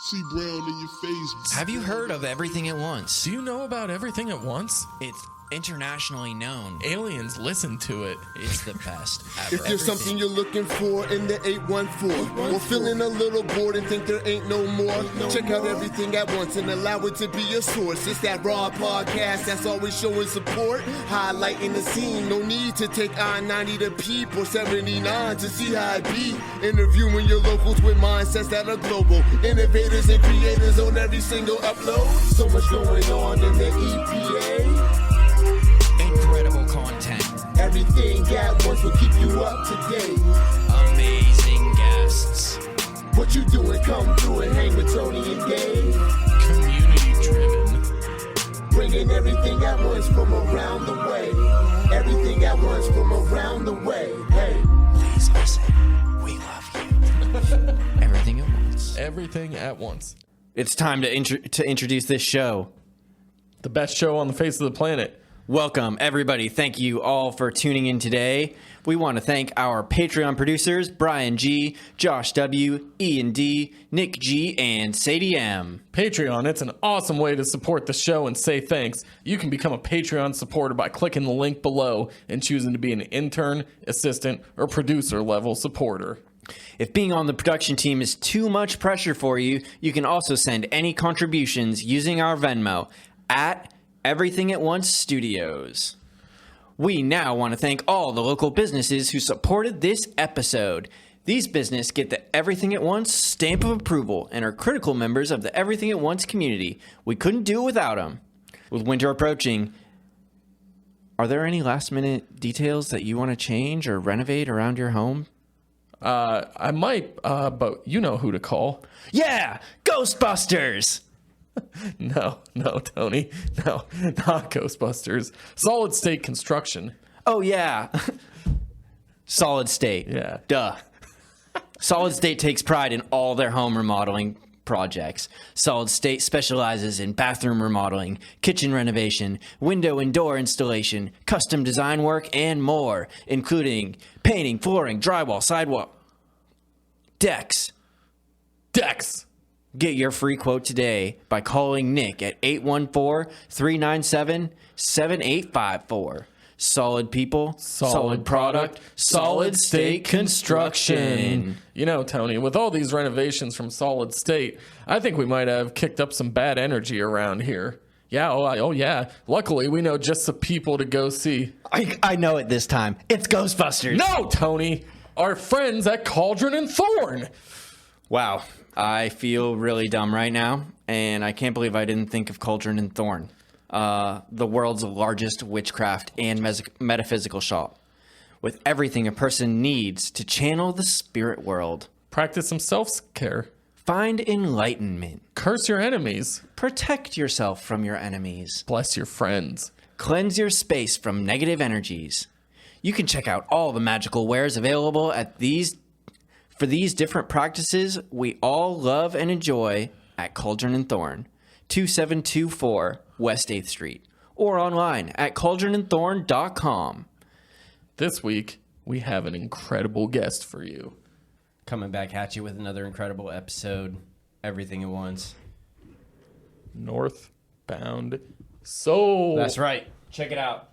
See brown in your face. Have you heard of Everything at Once? Do you know about Everything at Once? It's internationally known. Aliens listen to it. It's the best ever. If there's something you're looking for in the 814, or feeling a little bored and think there ain't no more, check out Everything at Once and allow it to be your source. It's that raw podcast that's always showing support, highlighting the scene. No need to take I-90 to Peep or 79 to see how it be. Interviewing your locals with mindsets that are global. Innovators and creators on every single upload. So much going on in the EPA. Incredible content. Everything at Once will keep you up to date. Amazing guests. What you doing? Come through and hang with Tony and Dave. Community driven. Bringing everything at once from around the way. Everything at once from around the way. Hey. Please listen. We love you. Everything at Once. Everything at Once. It's time to introduce this show. The best show on the face of the planet. Welcome, everybody. Thank you all for tuning in today. We want to thank our Patreon producers, Brian G., Josh W., Ian D., Nick G., and Sadie M. Patreon, it's an awesome way to support the show and say thanks. You can become a Patreon supporter by clicking the link below and choosing to be an intern, assistant, or producer level supporter. If being on the production team is too much pressure for you, you can also send any contributions using our Venmo at Everything at Once Studios. We now want to thank all the local businesses who supported this episode. These businesses get the Everything at Once stamp of approval and are critical members of the Everything at Once community. We couldn't do it without them. With winter approaching, are there any last-minute details that you want to change or renovate around your home? I might, but you know who to call. Yeah! Ghostbusters! No, Tony. No, not Ghostbusters. Solid State Construction. Oh, yeah. Solid State. Yeah. Duh. Solid State takes pride in all their home remodeling projects. Solid State specializes in bathroom remodeling, kitchen renovation, window and door installation, custom design work, and more, including painting, flooring, drywall, sidewalk, decks. Get your free quote today by calling Nick at 814-397-7854. Solid people, solid product, Solid State Construction. You know, Tony, with all these renovations from Solid State, I think we might have kicked up some bad energy around here. Yeah, oh yeah. Luckily, we know just the people to go see. I know it this time. It's Ghostbusters. No, Tony! Our friends at Cauldron and Thorne! Wow. I feel really dumb right now, and I can't believe I didn't think of Cauldron and Thorne, the world's largest witchcraft and metaphysical shop, with everything a person needs to channel the spirit world. Practice some self-care. Find enlightenment. Curse your enemies. Protect yourself from your enemies. Bless your friends. Cleanse your space from negative energies. You can check out all the magical wares available at for these different practices we all love and enjoy at Cauldron and Thorne, 2724 West 8th Street, or online at cauldronandthorne.com. This week, we have an incredible guest for you. Coming back at you with another incredible episode, Everything at Once. Northbound Soul. That's right. Check it out.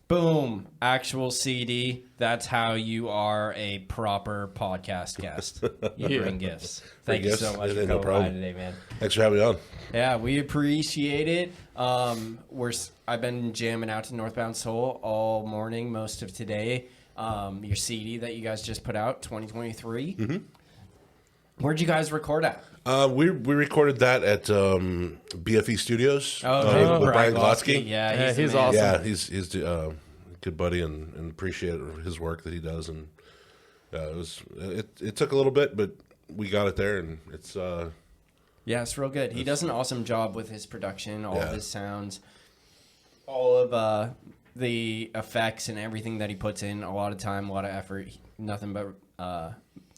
Boom. Actual CD. That's how you are a proper podcast guest. You bring gifts. Thank you so much for coming by today, man. Thanks for having me on. Yeah, we appreciate it. I've been jamming out to Northbound Soul all morning, most of today. Your CD that you guys just put out, 2023. Mm-hmm. Where'd you guys record at? We recorded that at BFE Studios with Brian Glotsky. Yeah, he's awesome. Yeah, he's a good buddy and appreciate his work that he does. And it took a little bit, but we got it there, and it's yeah, it's real good. He does an awesome job with his production, all of his sounds, all of the effects and everything that he puts in. A lot of time, a lot of effort. Nothing but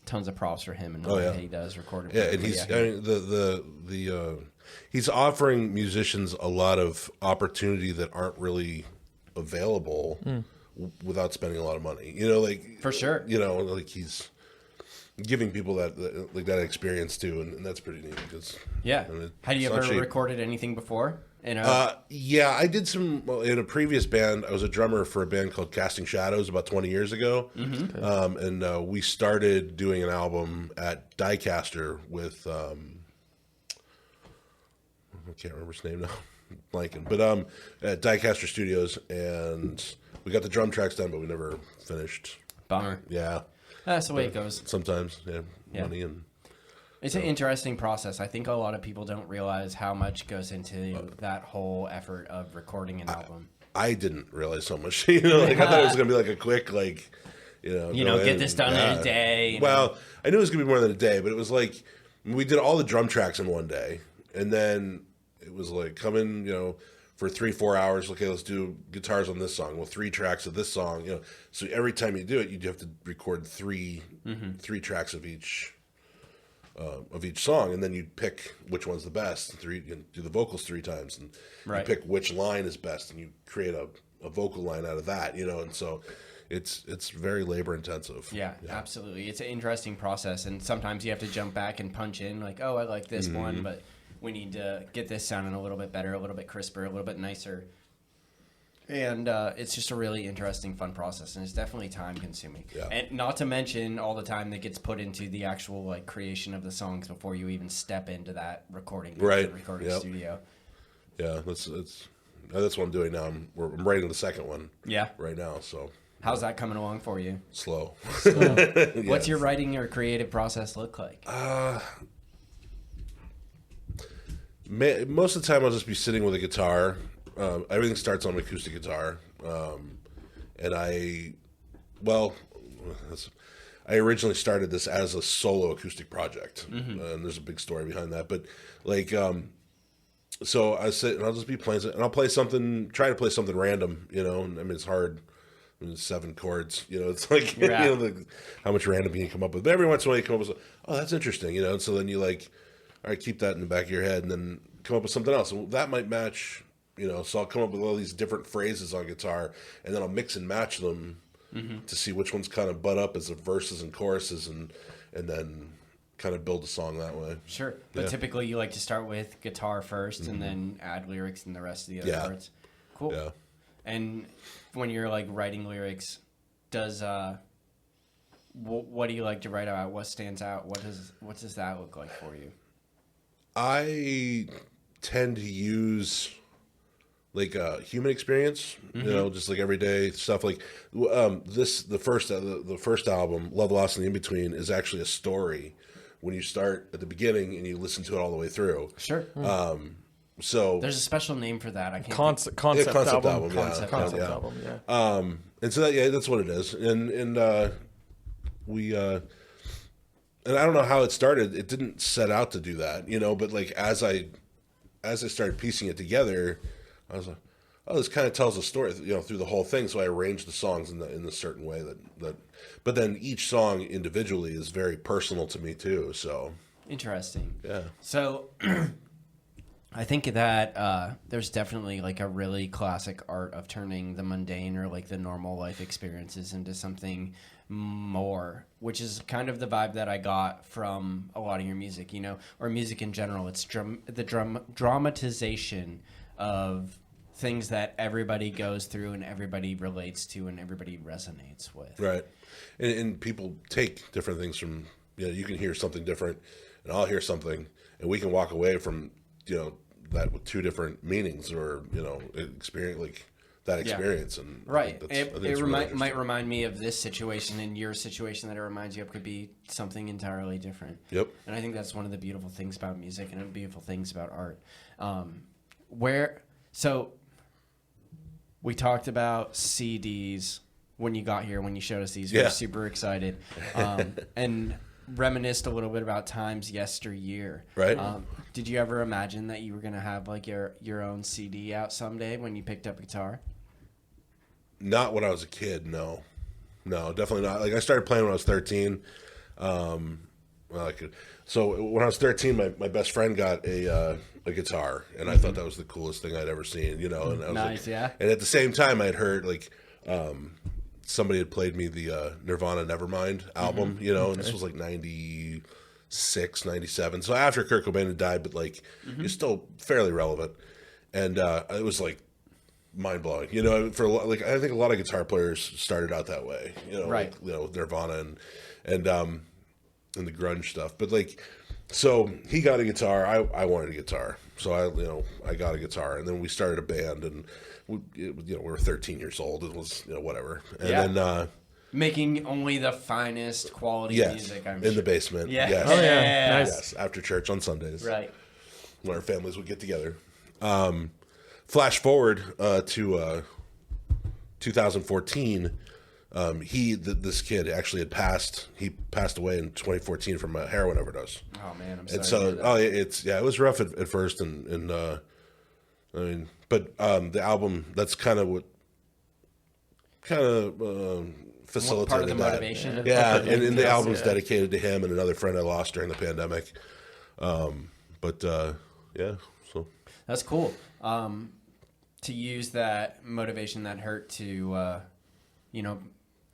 tons of props for him and the way that he does record. Yeah, and he's he's offering musicians a lot of opportunity that aren't really available without spending a lot of money. You know, like for sure. You know, like giving people that experience too, and that's pretty neat. Because Had you ever recorded anything before? Yeah, I did some in a previous band. I was a drummer for a band called Casting Shadows about 20 years ago, and we started doing an album at Diecaster with I can't remember his name now, blanking, but at Diecaster Studios, and we got the drum tracks done, but we never finished. Bummer. Yeah, that's the way it goes. Sometimes, money and. It's an interesting process. I think a lot of people don't realize how much goes into that whole effort of recording an album. I didn't realize so much. I thought it was gonna be like a quick, get this done in a day. Well, I knew it was gonna be more than a day, but it was like we did all the drum tracks in one day, and then it was like come in, for 3-4 hours. Okay, let's do guitars on this song. Well, 3 tracks of this song. So every time you do it, you have to record 3 tracks of each song, and then you pick which one's the best. You do the vocals 3 times, and you pick which line is best, and you create a vocal line out of that. And so it's very labor intensive. Yeah, absolutely. It's an interesting process, and sometimes you have to jump back and punch in like, oh, I like this one, but we need to get this sounding a little bit better, a little bit crisper, a little bit nicer. And it's just a really interesting, fun process, and it's definitely time consuming. Yeah. And not to mention all the time that gets put into the actual creation of the songs before you even step into that recording studio. Yeah, that's what I'm doing now. I'm writing the second one. Yeah. Right now. So. How's that coming along for you? Slow. What's your writing or creative process look like? Most of the time, I'll just be sitting with a guitar. Everything starts on an acoustic guitar, and I originally started this as a solo acoustic project, and there's a big story behind that. But so I sit and I'll just be playing, and I'll try to play something random, And I mean, it's hard. I mean, 7 chords, It's like how much random you can come up with. But every once in a while, you come up with, oh, that's interesting, And so then you all right, keep that in the back of your head, and then come up with something else, and that might match. So I'll come up with all these different phrases on guitar, and then I'll mix and match them to see which ones kind of butt up as the verses and choruses, and then kind of build a song that way. Sure. But typically you like to start with guitar first and then add lyrics and the rest of the other parts. Cool. Yeah. And when you're writing lyrics, does what do you like to write about? What stands out? What does that look like for you? I tend to use human experience, just everyday stuff. The first album, Love, Lost, and the In Between, is actually a story. When you start at the beginning and you listen to it all the way through. Sure. So there's a special name for that. I can't. Concept album. Concept album. Yeah. And so that's what it is. And we. And I don't know how it started. It didn't set out to do that, But as I started piecing it together, I was like, oh, this kind of tells a story, through the whole thing. So I arranged the songs in a certain way that. But then each song individually is very personal to me too. So interesting. Yeah. So I think that there's definitely a really classic art of turning the mundane or the normal life experiences into something more, which is kind of the vibe that I got from a lot of your music, or music in general. It's the dramatization of things that everybody goes through and everybody relates to and everybody resonates with. Right. And people take different things from, you can hear something different and I'll hear something and we can walk away from, that with 2 different meanings or, experience, that experience. Yeah. And right. It might remind me of this situation, and your situation that it reminds you of could be something entirely different. Yep. And I think that's one of the beautiful things about music and the beautiful things about art. So we talked about CDs when you got here, when you showed us these. We were super excited. And reminisced a little bit about times yesteryear. Right. Did you ever imagine that you were going to have your own CD out someday when you picked up a guitar? Not when I was a kid, no. No, definitely not. I started playing when I was 13. So when I was 13, my best friend got a guitar, and I thought that was the coolest thing I'd ever seen, And I was nice, And at the same time, I'd heard somebody had played me the Nirvana Nevermind album, you know, and this was like 96, 97. So after Kurt Cobain had died, but like he's still fairly relevant. And it was like mind blowing, you know, for like, I think a lot of guitar players started out that way, you know, right. like, you know, Nirvana and the grunge stuff. But like, so he got a guitar. I wanted a guitar. So I got a guitar, and then we started a band, and we were 13 years old. It was, whatever. And then, making only the finest quality music, I'm in sure. the basement. Yeah. Yes. Oh, yeah. Nice. Yes. After church on Sundays. Right. When our families would get together. Flash forward to 2014. This kid actually had passed. He passed away in 2014 from a heroin overdose. Oh man, I'm sorry. And so, it was rough at first, and I mean, but the album, that's kind of facilitated part of the that. motivation. Yeah, and the album's dedicated to him and another friend I lost during the pandemic. So That's cool. To use that motivation, that hurt to,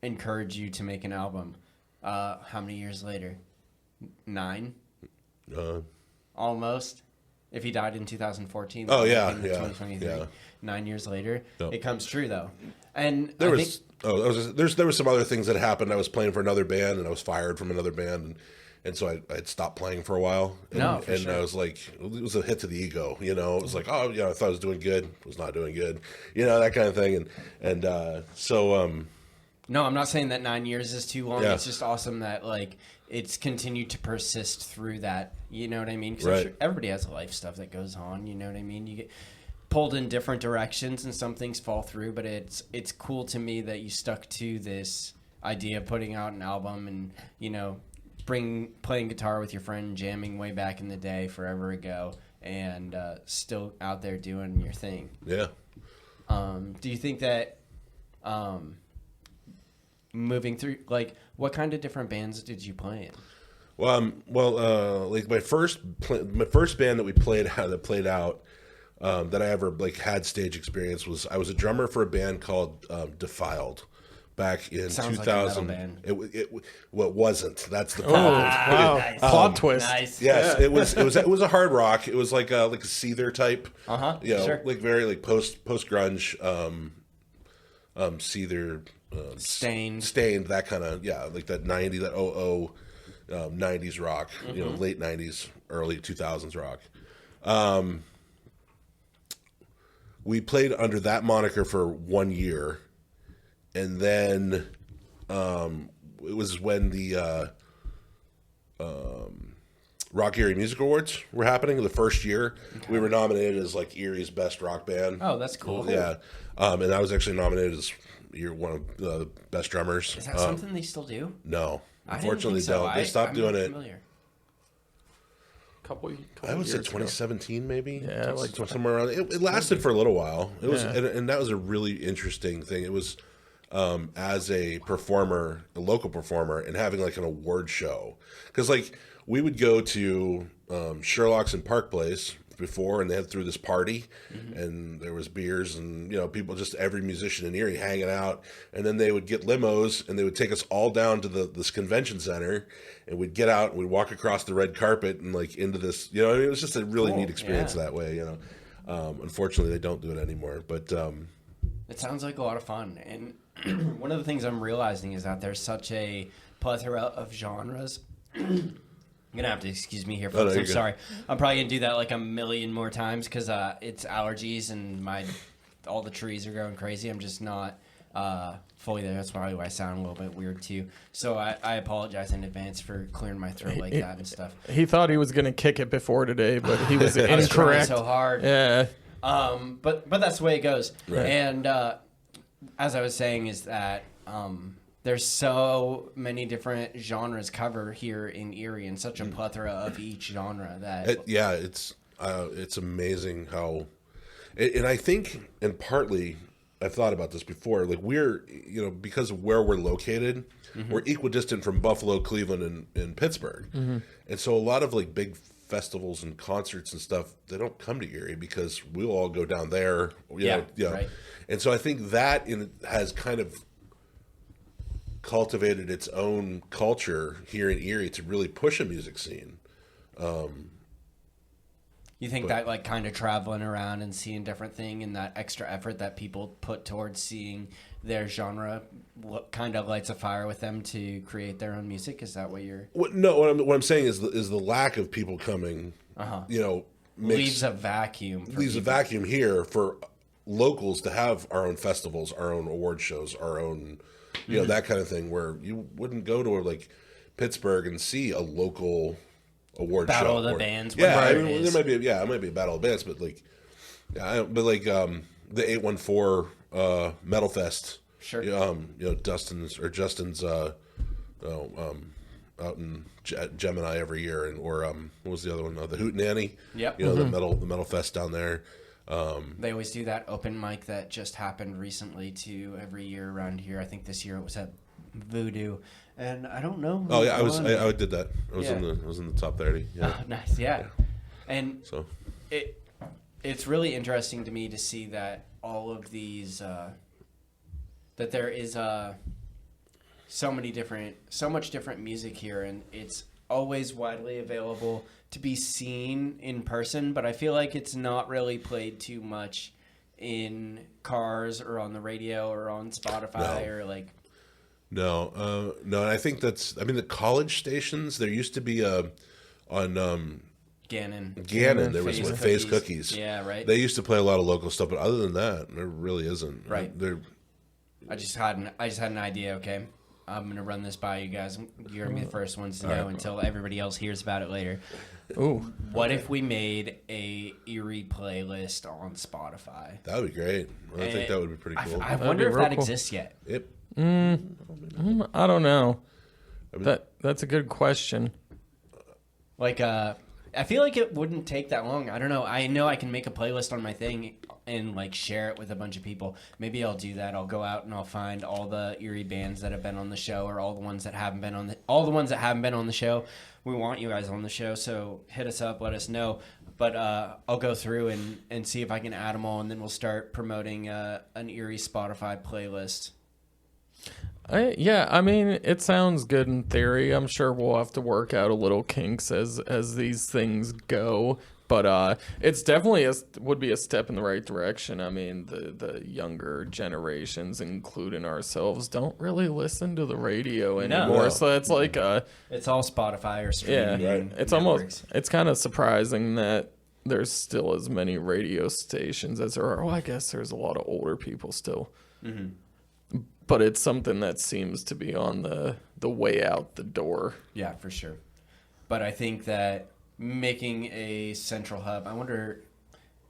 encourage you to make an album. How many years later? 9? Almost. If he died in 2014. Oh, yeah, 2023. yeah. 9 years later. Yep. It comes true, though. And there were some other things that happened. I was playing for another band, and I was fired from another band, and so I'd stopped playing for a while. And, I was like, it was a hit to the ego, you know. It was like, I thought I was doing good, was not doing good, that kind of thing. No, I'm not saying that 9 years is too long. Yeah. It's just awesome that like it's continued to persist through that. You know what I mean? Because Right. I'm sure everybody has life stuff that goes on. You know what I mean? You get pulled in different directions, and some things fall through. But it's cool to me that you stuck to this idea of putting out an album, and playing guitar with your friend, jamming way back in the day, forever ago, and still out there doing your thing. Yeah. Do you think that moving through, like, what kind of different bands did you play in? Like my first band that we played out that I ever like had stage experience was I was a drummer for a band called Defiled. Back in Sounds 2000, like a metal band. It wasn't. That's the problem. Wow. Nice. Plot twist. Nice. Yes, it was a hard rock. It was like a Seether type. Sure. Like very like post grunge, Seether, Stained, that kind of like that 90s rock. Late 90s, early 2000s rock. We played under that moniker for 1 year. And then it was when the Rock Erie Music Awards were happening. The first year, we were nominated as like Erie's best rock band. Oh, that's cool. Yeah, and I was actually nominated as one of the best drummers. Is that something they still do? No, I didn't unfortunately, think so. don't. They stopped I'm doing not it. familiar. Couple I would say years ago. 2017, maybe. Yeah, like somewhere around. It lasted for a little while. It was, and that was a really interesting thing. It was as a performer, a local performer, and having like an award show, because like we would go to Sherlock's in Park Place before, and they threw this party, and there was beers and people, just every musician in Erie hanging out, and then they would get limos and they would take us all down to this convention center, and we'd get out and we'd walk across the red carpet and like into this, it was just a really neat experience that way. Unfortunately they don't do it anymore, but It sounds like a lot of fun. And one of the things I'm realizing is that there's such a plethora of genres. You're gonna have to excuse me here, folks. I'm sorry. I'm probably gonna do that like a million more times because it's allergies and all the trees are going crazy. I'm just not fully there. That's probably why I sound a little bit weird too. So I apologize in advance for clearing my throat like that and stuff. He thought he was going to kick it before today, but he was I was trying incorrect. so hard. Yeah. But that's the way it goes. Right. And as I was saying, is that there's so many different genres covered here in Erie, and such a plethora of each genre that it's amazing how, and I think, and partly I've thought about this before, like we're, because of where we're located, we're equidistant from Buffalo, Cleveland, and Pittsburgh. And so a lot of like big festivals and concerts and stuff, they don't come to Erie because we'll all go down there. You know. Right. And so I think that has kind of cultivated its own culture here in Erie to really push a music scene. You think that like kind of traveling around and seeing different thing and that extra effort that people put towards seeing their genre kind of lights a fire with them to create their own music? Is that what you're... No, what I'm saying is the lack of people coming, leaves a vacuum. A vacuum here for locals to have our own festivals, our own award shows, our own, that kind of thing, where you wouldn't go to like Pittsburgh and see a local award Battle show. of the Bands. Yeah, I mean, there might be a Battle of Bands, but like, the 814 Metal Fest. Sure. Justin's out in Gemini every year, or what was the other one? The Hootenanny. Yep. The Metal Fest down there. They always do that open mic that just happened recently too every year around here. I think this year it was at Voodoo, and I don't know. Oh yeah, I did that. I was in the top 30. Yeah. Oh, nice, yeah. And so it's really interesting to me to see that all of these that there is so much different music here, and it's always widely available to be seen in person, but I feel like it's not really played too much in cars or on the radio or on Spotify or like... No, and I think the college stations, there used to be on Gannon, there was Phase Cookies. Yeah, right. They used to play a lot of local stuff, but other than that, there really isn't. Right. I just had an idea, okay? I'm going to run this by you guys. You're going to be the first ones to know until everybody else hears about it later. Ooh. What if we made a Erie playlist on Spotify? That would be great. I think that would be pretty cool. I wonder if that exists yet. Yep. I don't know. That's a good question. Like, I feel like it wouldn't take that long. I don't know. I know I can make a playlist on my thing and like share it with a bunch of people. Maybe I'll do that. I'll go out and I'll find all the Erie bands that have been on the show, or all the ones that haven't been on the show. We want you guys on the show, so hit us up, let us know. But I'll go through and see if I can add them all, and then we'll start promoting an Erie Spotify playlist. I mean, it sounds good in theory. I'm sure we'll have to work out a little kinks as these things go. But it's definitely would be a step in the right direction. I mean, the younger generations, including ourselves, don't really listen to the radio anymore. No. So it's like it's all Spotify or streaming. Yeah, right. Networks. It's kind of surprising that there's still as many radio stations as there are. Well, I guess there's a lot of older people still. Mm-hmm. But it's something that seems to be on the way out the door. Yeah, for sure. But I think that making a central hub, I wonder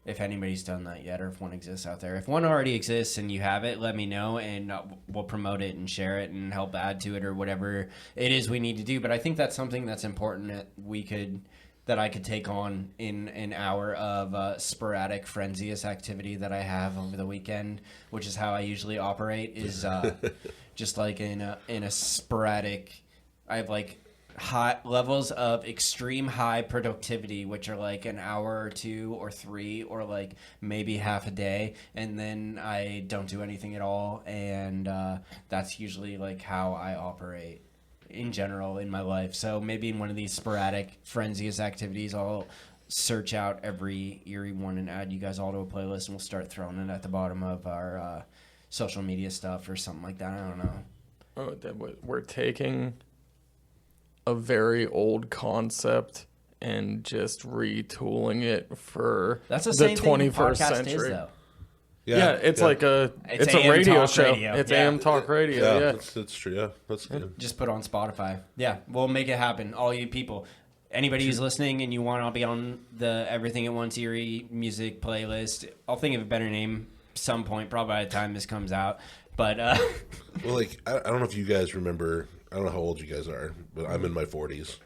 if anybody's done that yet, or if one exists out there. If one already exists and you have it, let me know, and we'll promote it and share it and help add to it, or whatever it is we need to do. But I think that's something that's important that I could take on in an hour of sporadic frenzious activity that I have over the weekend, which is how I usually operate, is just like in a sporadic, I have like high levels of extreme high productivity, which are like an hour or 2 or 3 or like maybe half a day, and then I don't do anything at all, and that's usually like how I operate in general in my life. So maybe in one of these sporadic frenzious activities, I'll search out every Erie one and add you guys all to a playlist, and we'll start throwing it at the bottom of our social media stuff or something like that. I don't know. Oh, we're taking a very old concept and just retooling it for That's the same 21st thing century. Is, though. Yeah, it's like it's a AM radio talk show. radio. It's Yeah. AM talk radio. Yeah. That's true. Yeah, that's good. Just put on Spotify. Yeah, we'll make it happen. All you people, anybody who's listening and you want to be on the Everything at Once Erie music playlist, I'll think of a better name some point, probably by the time this comes out. But well, like I don't know if you guys remember. I don't know how old you guys are, but I'm in my 40s,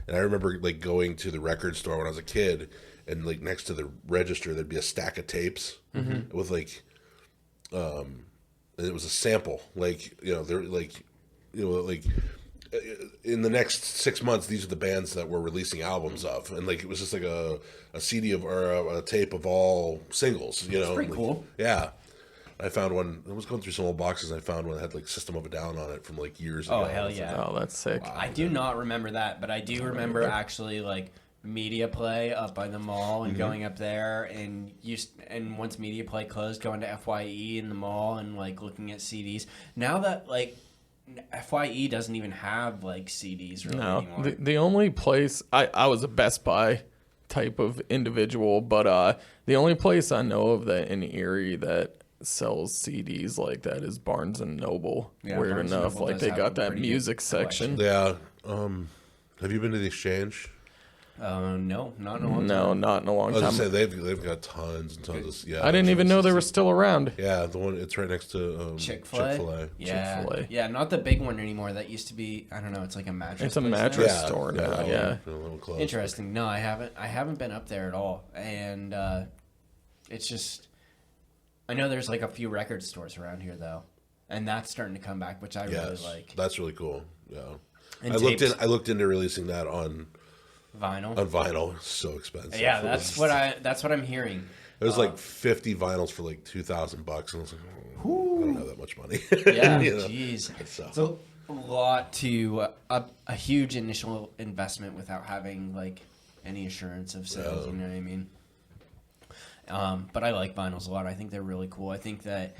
and I remember like going to the record store when I was a kid, and like next to the register there'd be a stack of tapes with like, and it was a sample, like they're like, like in the next 6 months these are the bands that we're releasing albums of, and like it was just like a CD of or a tape of all singles. It's pretty like, cool. Yeah. I found one. I was going through some old boxes, and I found one that had like System of a Down on it from like years ago. Oh, hell yeah. Oh, that's sick. I do not remember that, but I do remember actually like Media Play up by the mall and going up there and once Media Play closed, going to FYE in the mall and like looking at CDs. Now that like FYE doesn't even have like CDs really anymore. The only place I was a Best Buy type of individual, but the only place I know of that in Erie that sells CDs like that is Barnes and Noble. Yeah, Weird Barnes and enough, Noble like does they have got a that pretty music good section. Yeah. Have you been to the Exchange? No, not in a long time. No, not in a long I was time. gonna say they've got tons and tons of. Yeah, I didn't even know they were still around. Yeah, the one it's right next to Chick-fil-A. Yeah, Chick-fil-A. yeah, not the big one anymore. That used to be. I don't know. It's like a mattress. It's a place now. mattress store now. Yeah. A little close. Interesting. No, I haven't been up there at all, and it's just. I know there's like a few record stores around here though, and that's starting to come back, which I really like. That's really cool. Yeah, And I looked into releasing that on vinyl. vinyl. It's so expensive. Yeah, that's what I'm hearing. It was like 50 vinyls for like $2,000, and I was like, I don't have that much money. Yeah, You know? jeez. So- It's a lot to a huge initial investment without having like any assurance of sales. You know what I mean? But I like vinyls a lot. I think they're really cool. I think that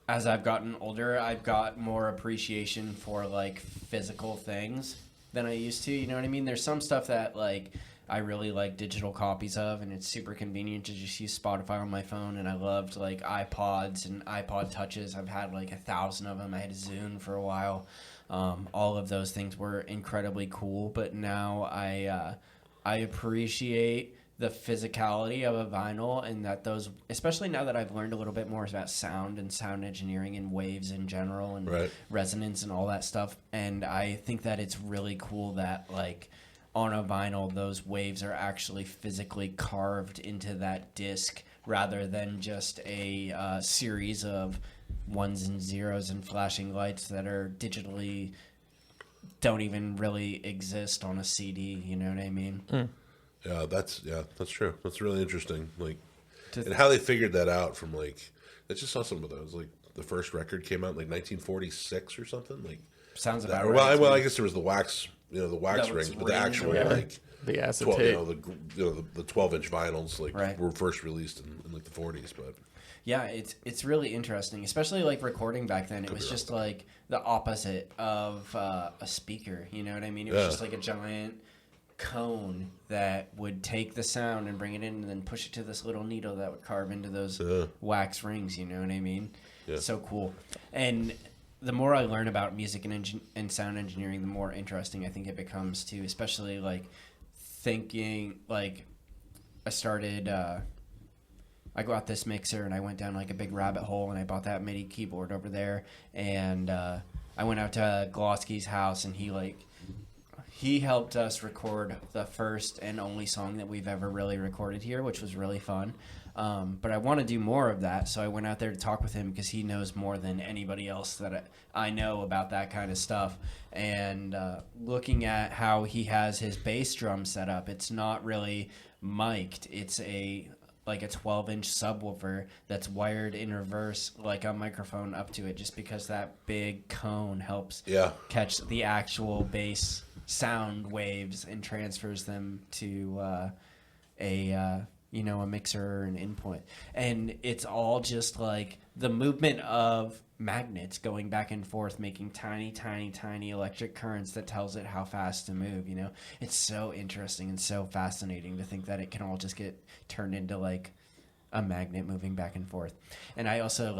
as I've gotten older, I've got more appreciation for like physical things than I used to. You know what I mean? There's some stuff that like I really like digital copies of, and it's super convenient to just use Spotify on my phone. And I loved like iPods and iPod Touches. I've had like 1,000 of them. I had a Zune for a while. All of those things were incredibly cool. But now I appreciate the physicality of a vinyl, and that those, especially now that I've learned a little bit more about sound and sound engineering and waves in general and resonance and all that stuff. And I think that it's really cool that like on a vinyl, those waves are actually physically carved into that disc rather than just a series of ones and zeros and flashing lights that are digitally don't even really exist on a CD. You know what I mean? Yeah, that's true. That's really interesting. Like, and how they figured that out from like, I just saw something that was like the first record came out in like 1946 or something. Like, sounds that, about right. well, I guess there was the wax, the wax That rings, was but the rings, actual yeah. like The 12, acetate. the 12-inch vinyls like Right. were first released in like the 40s, but Yeah, it's really interesting, especially like recording back then. It was just like the opposite of a speaker. You know what I mean? It was just like a giant cone that would take the sound and bring it in and then push it to this little needle that would carve into those wax rings. You know what I mean? Yeah. So cool. And the more I learn about music and sound engineering, the more interesting I think it becomes too, especially like thinking like I started I got this mixer and I went down like a big rabbit hole and I bought that MIDI keyboard over there, and I went out to Glosky's house and he helped us record the first and only song that we've ever really recorded here, which was really fun. But I want to do more of that, so I went out there to talk with him because he knows more than anybody else that I know about that kind of stuff. And looking at how he has his bass drum set up, it's not really mic'd. It's like a 12-inch subwoofer that's wired in reverse like a microphone up to it, just because that big cone helps catch the actual bass sound waves and transfers them to a mixer or an input. And it's all just like the movement of magnets going back and forth, making tiny, tiny, tiny electric currents that tells it how fast to move. It's so interesting and so fascinating to think that it can all just get turned into like a magnet moving back and forth. And I also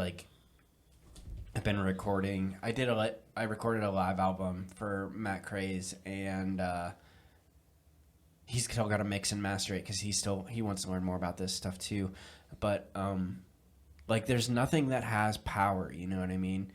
I've been recording. I recorded a live album for Matt Craze, and he's still got to mix and master it because he wants to learn more about this stuff too. But there's nothing that has power. You know what I mean?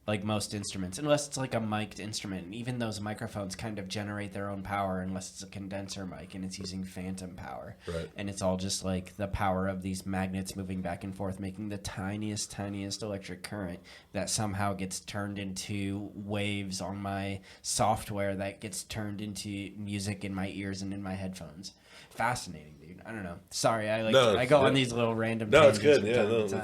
Like most instruments, unless it's like a mic'd instrument. And even those microphones kind of generate their own power unless it's a condenser mic and it's using phantom power. Right. And it's all just like the power of these magnets moving back and forth, making the tiniest, tiniest electric current that somehow gets turned into waves on my software that gets turned into music in my ears and in my headphones. fascinating, dude. I don't know. Sorry, I go on these little random. No, it's tangents good. from Yeah, time to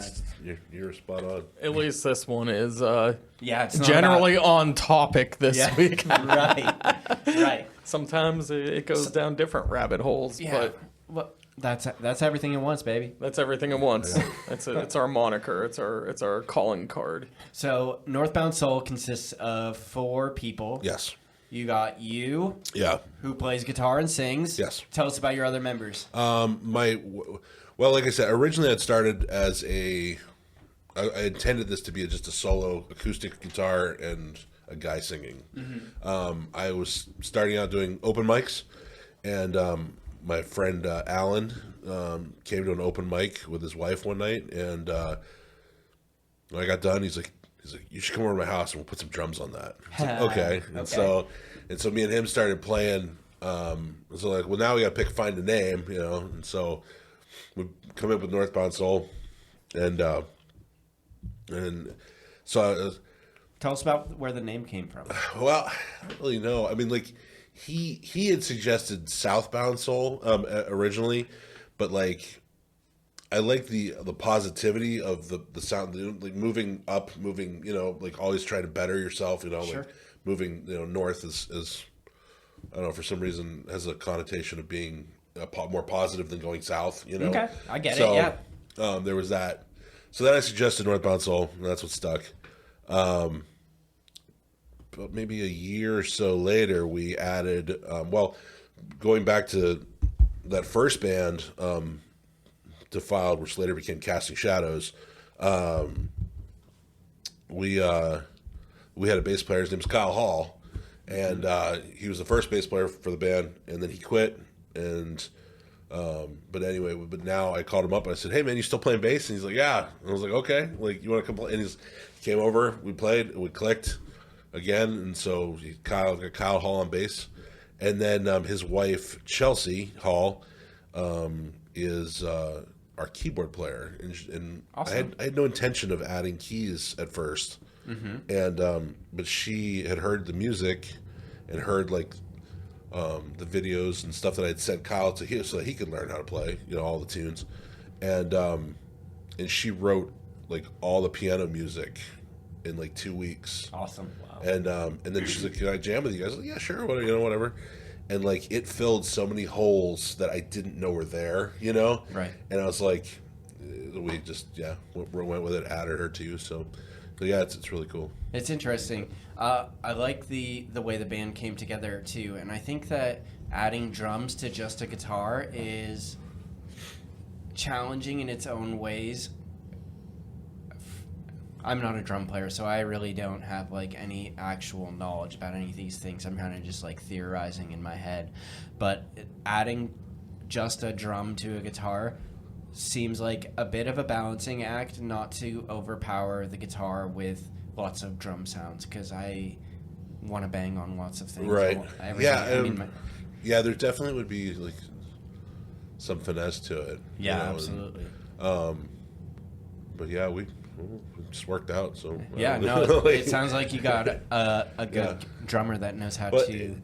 no, time. you're spot on. At least this one is It's not generally on topic this about, week. right. Sometimes it goes down different rabbit holes, but well, that's everything at once, baby. that's everything at once. It's our moniker. It's our calling card. So Northbound Soul consists of 4 people. Yes. You got you, Yeah. who plays guitar and sings. Yes. Tell us about your other members. Well, like I said, originally I'd started as I intended this to be just a solo acoustic guitar and a guy singing. I was starting out doing open mics, and my friend Alan came to an open mic with his wife one night, and when I got done, he's like, you should come over to my house and we'll put some drums on that. I was like, okay. And so me and him started playing. So like, well, now we got to find a name, and so we come up with Northbound Soul, and so Tell us about where the name came from. well, I don't really know. I mean, like he had suggested Southbound Soul originally, but like I like the positivity of the sound, like moving up, like always trying to better yourself, Sure. like moving north is I don't know, for some reason has a connotation of being more positive than going south, Okay, I get it, yeah. There was that. So then I suggested Northbound Soul, and that's what stuck. But maybe a year or so later, we added, going back to that first band, Defiled, which later became Casting Shadows, we had a bass player. His name's Kyle Hall, and he was the first bass player for the band, and then he quit. And but now I called him up and I said, "Hey man, you still playing bass?" And he's like, "Yeah." And I was like, "Okay, like you want to come play?" And he came over, we played, we clicked again, and so Kyle Hall on bass, and then his wife Chelsea Hall is our keyboard player, and Awesome. I had no intention of adding keys at first, and but she had heard the music and heard like the videos and stuff that I'd sent Kyle to him so that he could learn how to play, all the tunes, and she wrote like all the piano music in like 2 weeks. Awesome. Wow. And then she's like, "Can I jam with you guys?" I was like, "Yeah, sure, whatever." And like it filled so many holes that I didn't know were there, Right. And I was like, we just went with it, added her too. So yeah, it's really cool. It's interesting. I like the way the band came together too, and I think that adding drums to just a guitar is challenging in its own ways. I'm not a drum player, so I really don't have like any actual knowledge about any of these things. I'm kind of just like theorizing in my head. But adding just a drum to a guitar seems like a bit of a balancing act, not to overpower the guitar with lots of drum sounds, because I want to bang on lots of things. Right. Everything. Yeah, there definitely would be like some finesse to it. Yeah, absolutely. But yeah, we just worked out. So Yeah, no, it sounds like you got a good drummer that knows how to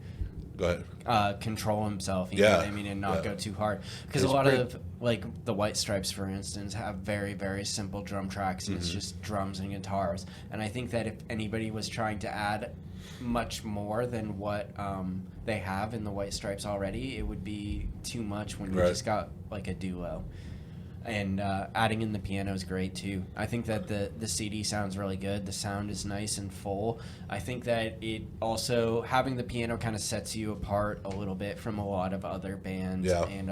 go ahead. control himself. You Yeah, know what I mean, and not go too hard. Because a lot of like the White Stripes, for instance, have very, very simple drum tracks, and it's just drums and guitars. And I think that if anybody was trying to add much more than what they have in the White Stripes already, it would be too much when you just got like a duo. And adding in the piano is great too. I think that the CD sounds really good. The sound is nice and full. I think that it also, having the piano kind of sets you apart a little bit from a lot of other bands, and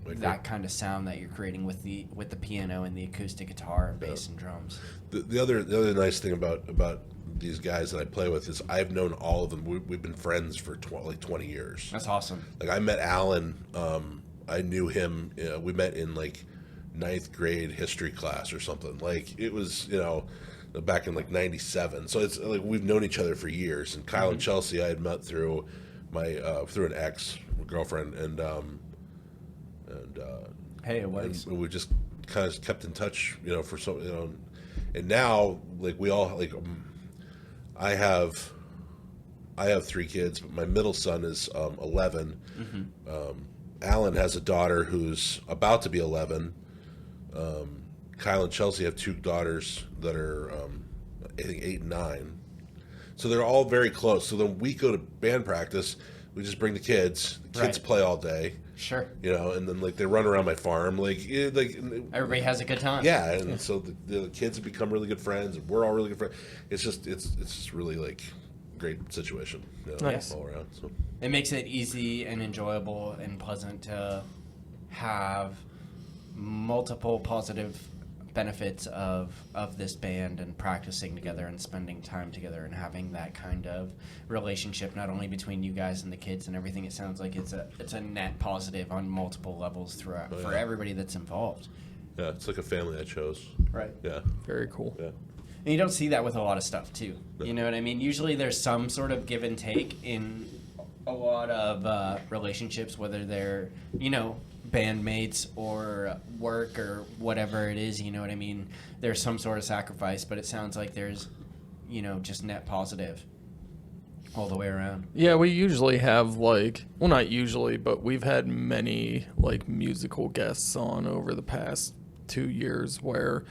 that kind of sound that you're creating with the piano and the acoustic guitar and bass and drums. The other nice thing about these guys that I play with is I've known all of them. We've been friends for 20 years. That's awesome. Like I met Alan. I knew him. We met in like 9th grade history class or something. Like it was, back in like '97. So it's like we've known each other for years. And Kyle and Chelsea, I had met through my through an ex girlfriend, and Hey, it was. and we just kind of kept in touch, for and now like we all like I have I have 3 kids, but my middle son is 11. Alan has a daughter who's about to be 11. Kyle and Chelsea have 2 daughters that are, I think, 8 and 9. So they're all very close. So then we go to band practice. We just bring the kids. The kids play all day. Sure. You know, and then like they run around my farm. Like everybody has a good time. Yeah, and so the kids have become really good friends, and we're all really good friends. It's just really like great situation. You know, Nice. all around. So It makes it easy and enjoyable and pleasant to have multiple positive benefits of this band and practicing together and spending time together and having that kind of relationship not only between you guys and the kids and everything. It sounds like it's a net positive on multiple levels throughout for everybody that's involved. yeah, it's like a family I chose. Right. Yeah, Very cool. yeah. And you don't see that with a lot of stuff too. You know what I mean? Usually there's some sort of give and take in a lot of relationships, whether they're, you know, bandmates or work or whatever it is, you know what I mean? There's some sort of sacrifice, but it sounds like there's, you know, just net positive all the way around. Yeah, we usually have like, well, not usually, but we've had many like musical guests on over the past 2 years where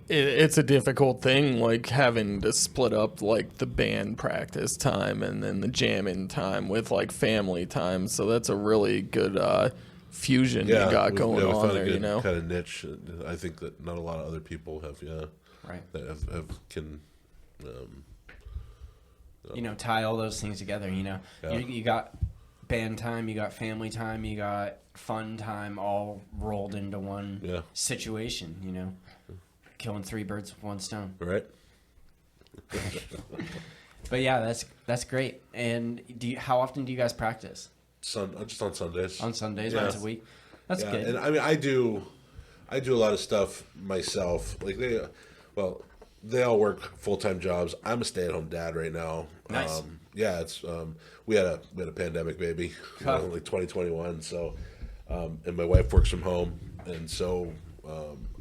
it's a difficult thing, like having to split up like the band practice time and then the jamming time with like family time. So that's a really good fusion you got going on there, you know. Kind of niche. I think that not a lot of other people have. Yeah, Right. That can. You know, tie all those things together, you know. Yeah. You got band time, you got family time, you got fun time all rolled into one situation, you know. Killing 3 birds with 1 stone. Right. But yeah, that's great. And how often do you guys practice? Just on Sundays. On Sundays, Yeah. once a week. That's Yeah, good. and I mean, I do a lot of stuff myself. Like they all work full-time jobs. I'm a stay-at-home dad right now. Nice. Yeah, it's we had a pandemic baby, like 2021. So, and my wife works from home, and so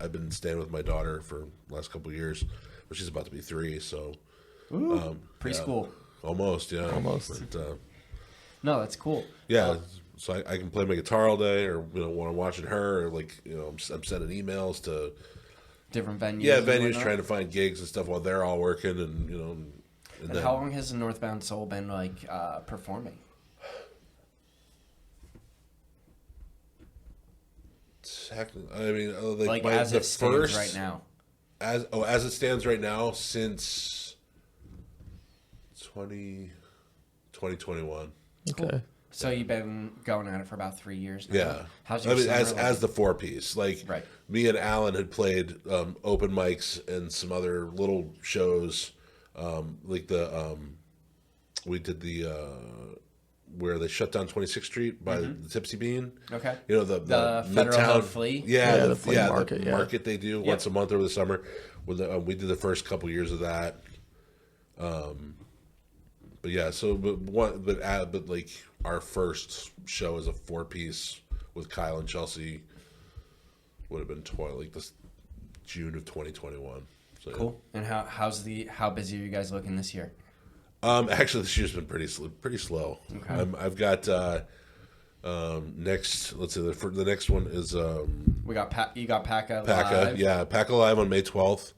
I've been staying with my daughter for the last couple of years. But she's about to be 3, so Preschool. yeah, almost. But, No, that's cool. yeah, so I can play my guitar all day, or you know, when I'm watching her, or like you know, I'm sending emails to Different venues. venues and whatnot. trying to find gigs and stuff while they're all working, and you know. And And how long has the Northbound Soul been like performing? I mean, Like as it stands right now. As it stands right now, since 2021. Okay. So you've been going at it for about 3 years now. Yeah, How's your summer like? as the 4-piece, like Right. me and Alan had played open mics and some other little shows, like we did the where they shut down 26th Street by the Tipsy Bean. Okay. You know the Federal Midtown Hill Flea? Yeah, the flea market, the yeah. market they do once a month over the summer. With we did the first couple years of that. But yeah, so but like our first show as a 4-piece with Kyle and Chelsea would have been this June of 2021. So, Cool. And how busy are you guys looking this year? Actually, this year's been pretty slow. Okay. I've got next. Let's see. The next one is You got PACA PACA. live. Yeah, PACA live on May 12th.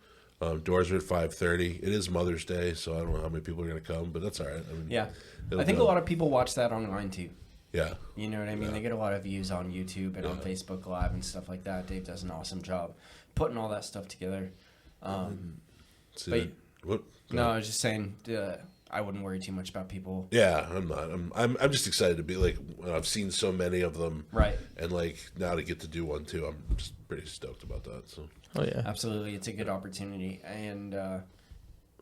Doors are at 5:30. It is Mother's Day, so I don't know how many people are going to come, but that's all right. I mean, Yeah. it'll I think go. a lot of people watch that online too. Yeah. You know what I mean? They get a lot of views on YouTube and on Facebook Live and stuff like that. Dave does an awesome job putting all that stuff together. See, But- what? No, I was just saying I wouldn't worry too much about people. Yeah, I'm not. I'm just excited to be like. I've seen so many of them, Right. and like now to get to do one too, I'm just pretty stoked about that. So Oh yeah. Absolutely. It's a good opportunity. And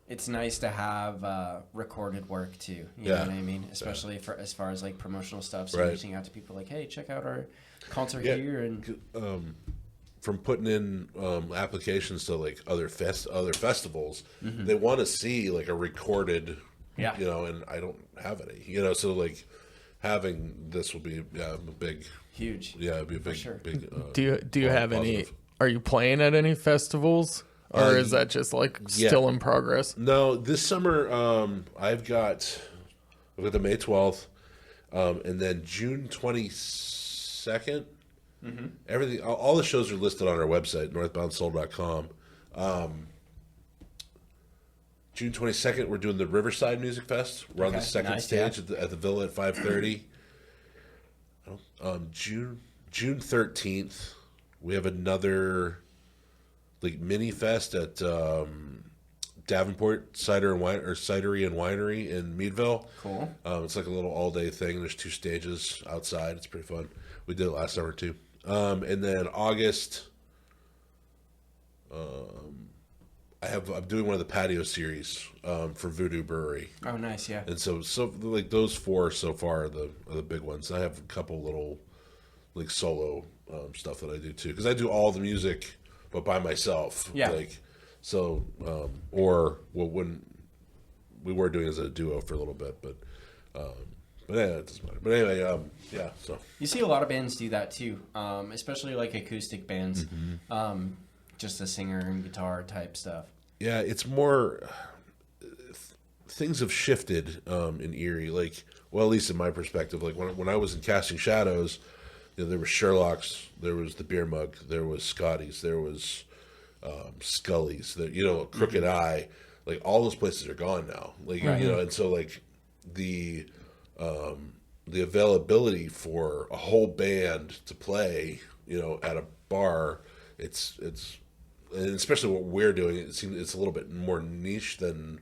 it's nice to have recorded work too. You know Yeah. what I mean? Especially for as far as like promotional stuff. So Right. reaching out to people like, hey, check out our concert Yeah. here. And from putting in applications to like other festivals, they want to see like a recorded, Yeah. you know, and I don't have any, you know, so like having this will be a big, huge. it'd be a big, sure. big. Do you have any? positive. Are you playing at any festivals Or is that just like still in progress? No, this summer I've got the May 12th, and then June 22nd. Everything, all the shows are listed on our website, northboundsoul.com. June 22nd, we're doing the Riverside Music Fest. We're on the second stage at the Villa at 5:30. June 13th, we have another like mini fest at Davenport Cidery and Winery in Meadville. Cool. It's like a little all-day thing. There's 2 stages outside. It's pretty fun. We did it last summer too. And then August, I'm doing one of the patio series for Voodoo Brewery. Oh, nice, yeah. And so like those 4 so far are the big ones. I have a couple little like solo stuff that I do too, because I do all the music but by myself. Yeah. Like so, or when we were doing it as a duo for a little bit, but yeah, it doesn't matter. But anyway, yeah. So you see a lot of bands do that too, especially like acoustic bands, just a singer and guitar type stuff. Yeah, it's more. Things have shifted in Erie. Like, well, at least in my perspective. Like when I was in Casting Shadows, there was Sherlock's, there was the Beer Mug, there was Scotty's, there was Scully's, Crooked Eye. Like all those places are gone now. Like and so like the availability for a whole band to play, at a bar, it's and especially what we're doing, it seems it's a little bit more niche than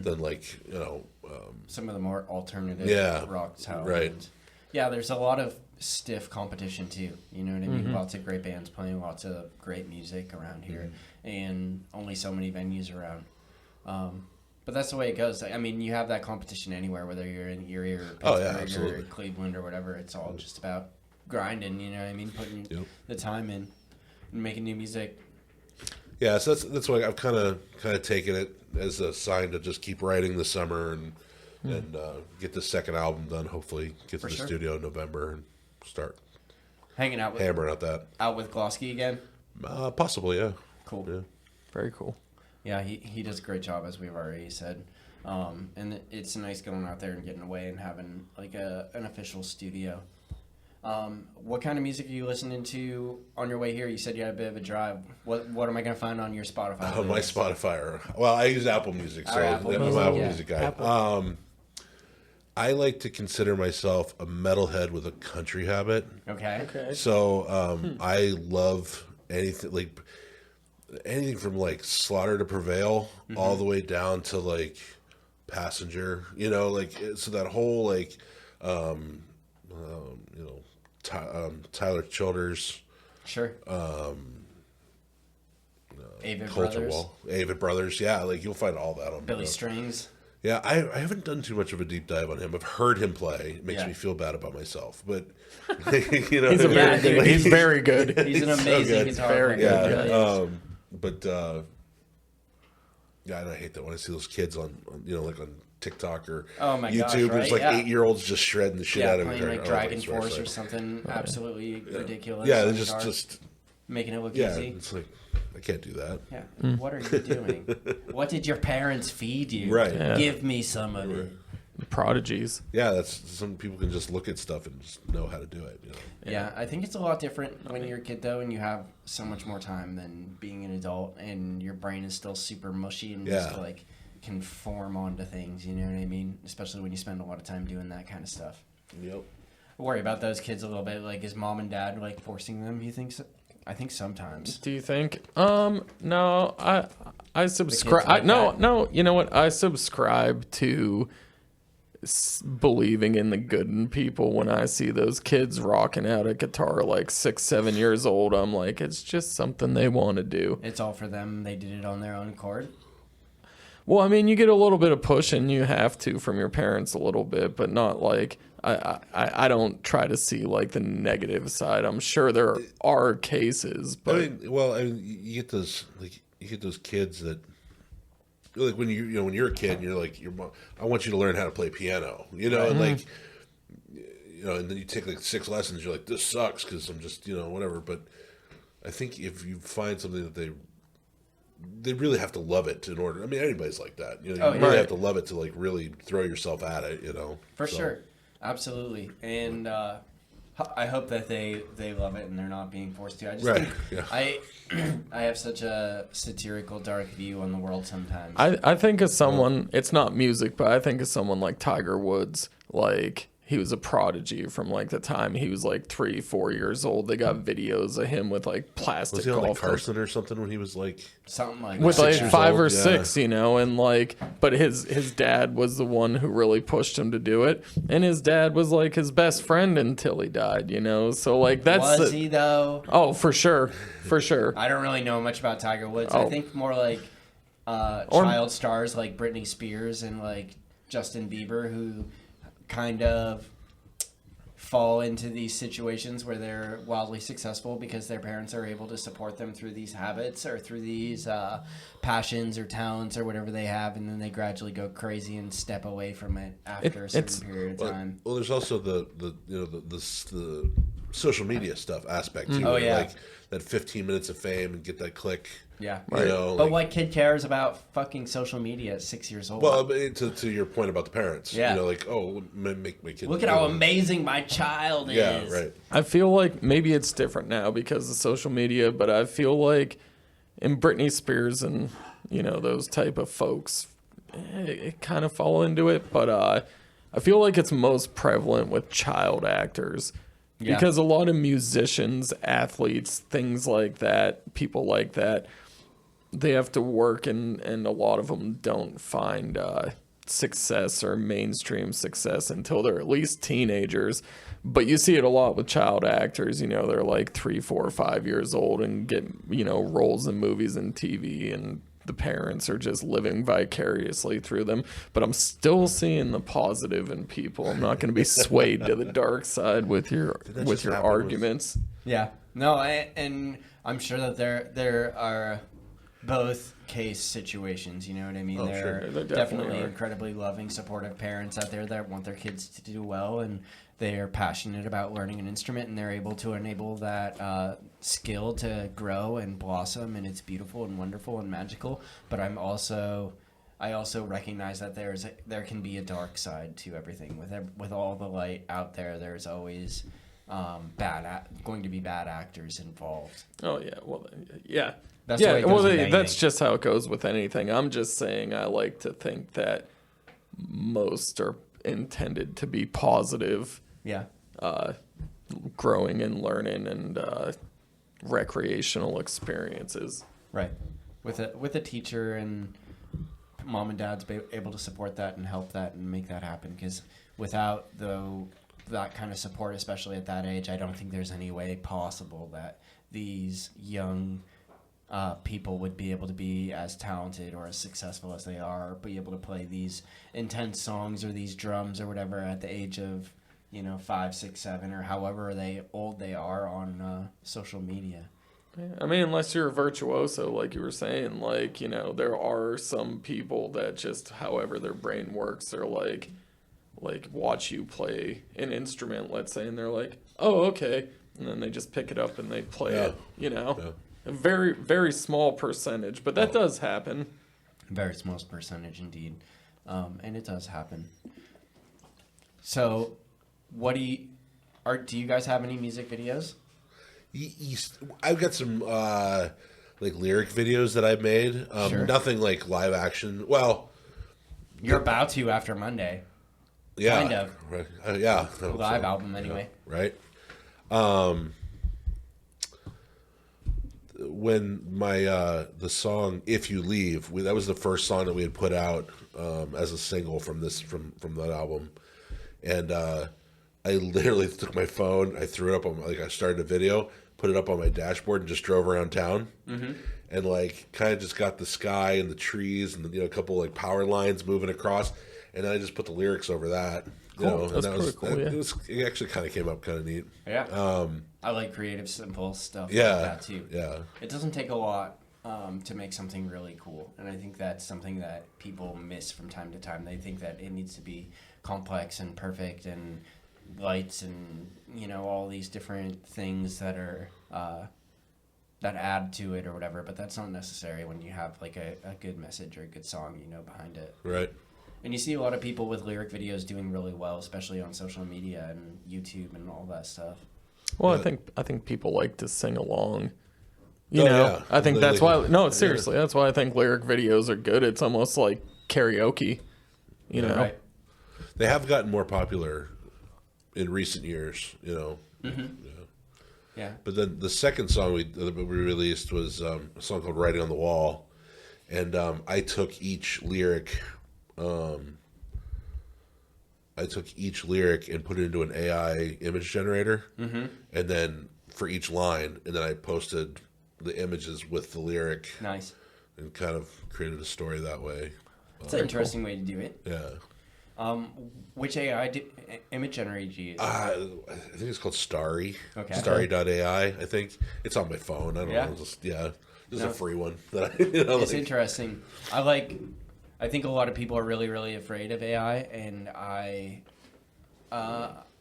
like some of the more alternative rock style bands. Yeah, there's a lot of stiff competition too. You know what I mean? Lots of great bands playing lots of great music around here, and only so many venues around. But that's the way it goes. I mean, you have that competition anywhere, whether you're in Erie or Pittsburgh or Cleveland or whatever. It's all just about grinding. You know what I mean? Putting the time in and making new music. Yeah, so that's why I've kind of taken it as a sign to just keep writing this summer and get the second album done. Hopefully, get to the studio in November and start hanging out with hammering out with Glosky again. Possibly, yeah. Cool. Yeah. Very cool. Yeah, he does a great job, as we've already said. And it's nice going out there and getting away and having like an official studio. What kind of music are you listening to on your way here? You said you had a bit of a drive. What am I going to find on your Spotify? Oh, my Spotify. Well, I use Apple Music, so I'm an Apple Music guy. I like to consider myself a metalhead with a country habit. Okay. So I love anything from like Slaughter to Prevail all the way down to like Passenger. So that whole like Tyler Childers, sure, Avid Culture Brothers, Wall, Avid Brothers, yeah, like you'll find all that on Billy Strings. Yeah, I haven't done too much of a deep dive on him. I've heard him play. It makes me feel bad about myself, but he's very good. He's very good. He's an amazing guitar player. Yeah, but and I hate that when I see those kids on like on TikTok or YouTube. There's like 8-year-olds just shredding the shit out of playing it. like Dragon Force or something absolutely ridiculous. Yeah, they're just making it look easy. It's like I can't do that. Yeah, what are you doing? What did your parents feed you? Right. Yeah. Give me some of it. Prodigies. Yeah, that's some people can just look at stuff and just know how to do it. Yeah, I think it's a lot different when you're a kid though, and you have so much more time than being an adult, and your brain is still super mushy and just like conform onto things. You know what I mean? Especially when you spend a lot of time doing that kind of stuff. Yep. Worry about those kids a little bit. Like, is mom and dad like forcing them? You think so? I think sometimes. Do you think? No, I subscribe. No. You know what? I subscribe to believing in the good in people. When I see those kids rocking out a guitar like 6, 7 years old, I'm like, it's just something they want to do. It's all for them. They did it on their own accord. Well, I mean, you get a little bit of push, and you have to from your parents a little bit, but not like I don't try to see like the negative side. I'm sure there are cases, but you get those kids that like when you're a kid and you're like your mom, I want you to learn how to play piano, and like and then you take like 6 lessons, you're like, this sucks because I'm just whatever. But I think if you find something that they they really have to love it in order. I mean, anybody's like that. You Oh, really yeah. have to love it to like really throw yourself at it. For sure, absolutely, and I hope that they love it and they're not being forced to. I just think I have such a satirical, dark view on the world sometimes. I think of someone, it's not music, but I think of someone like Tiger Woods. Like, he was a prodigy from like the time he was like 3-4 years old. They got videos of him with like plastic Was he on like golf clubs. Carson or something when he was like Something like With that. like 6 years 5 old, or yeah. 6, and like, but his dad was the one who really pushed him to do it, and his dad was like his best friend until he died, so like that's Was he though? Oh, for sure. I don't really know much about Tiger Woods. Oh. I think more like child stars like Britney Spears and like Justin Bieber, who kind of fall into these situations where they're wildly successful because their parents are able to support them through these habits or through these passions or talents or whatever they have, and then they gradually go crazy and step away from it after a certain period of time. Well, there's also the social media stuff aspect too. Oh, where, yeah. like that 15 minutes of fame and get that click. Yeah. But what kid cares about fucking social media at 6 years old? Well, to your point about the parents. Yeah. Like, oh, make my kid. Look at how amazing my child is. Yeah, right. I feel like maybe it's different now because of social media, but I feel like in Britney Spears and those type of folks, it kind of fall into it. But I feel like it's most prevalent with child actors. Yeah. Because a lot of musicians, athletes, things like that, people like that, they have to work, and a lot of them don't find success or mainstream success until they're at least teenagers. But you see it a lot with child actors. They're like 3, 4, 5 years old and get roles in movies and TV, and the parents are just living vicariously through them. But I'm still seeing the positive in people. I'm not going to be swayed to the dark side with your arguments. Yeah. No, and I'm sure that there are both case situations, you know what I mean? Oh, there sure. are There definitely definitely are. incredibly loving, supportive parents out there that want their kids to do well, and they are passionate about learning an instrument, and they're able to enable that skill to grow and blossom, and it's beautiful and wonderful and magical. But I also recognize that there can be a dark side to everything. With all the light out there, there's always going to be bad actors involved. Oh, yeah. Well, yeah. That's the way it goes with anything. That's just how it goes with anything. I'm just saying I like to think that most are intended to be positive, Yeah. growing and learning and recreational experiences. Right. With a teacher and mom and dad's able to support that and help that and make that happen. Because without that kind of support, especially at that age, I don't think there's any way possible that these young people would be able to be as talented or as successful as they are, or be able to play these intense songs or these drums or whatever at the age of 5, 6, 7, or however old they are on social media. I mean, unless you're a virtuoso, like you were saying, there are some people that just, however their brain works, they're like watch you play an instrument, let's say, and they're like, oh, okay. And then they just pick it up and they play it, Yeah. A very, very small percentage, but that does happen. Very small percentage indeed. And it does happen. So, do you guys have any music videos? I've got some lyric videos that I've made. Sure. Nothing like live action. Well, You're about to after Monday. yeah, Kind of. right. Yeah, Live album anyway. right. When my the song "If You Leave," that was the first song that we had put out as a single from that album, and I literally took my phone, I threw it up on I started a video, put it up on my dashboard, and just drove around town, and kind of just got the sky and the trees and a couple power lines moving across, and then I just put the lyrics over that. Cool. And That's that was pretty cool, yeah. it actually kind of came up kind of neat. Yeah. I like creative, simple stuff Yeah, like that too. yeah. It doesn't take a lot to make something really cool, and I think that's something that people miss from time to time. They think that it needs to be complex and perfect and lights and all these different things that that add to it or whatever, but that's not necessary when you have like a good message or a good song, behind it. Right. And you see a lot of people with lyric videos doing really well, especially on social media and YouTube and all that stuff. Well, Yeah. I think people like to sing along. Yeah. I think that's why. No, seriously, Yeah. that's why I think lyric videos are good. It's almost like karaoke. You know. Right. They have gotten more popular in recent years, Yeah. But then the second song that we released was a song called "Writing on the Wall," and I took each lyric, and put it into an AI image generator, and then for each line, and then I posted the images with the lyric, Nice. and kind of created a story that way. It's an interesting way to do it. Yeah. Which image generator do you use? I think it's called Starry. Okay. Starry.ai, I think. It's on my phone. I don't Yeah? know. This is a No. free one. That It's interesting. I think a lot of people are really, really afraid of AI, and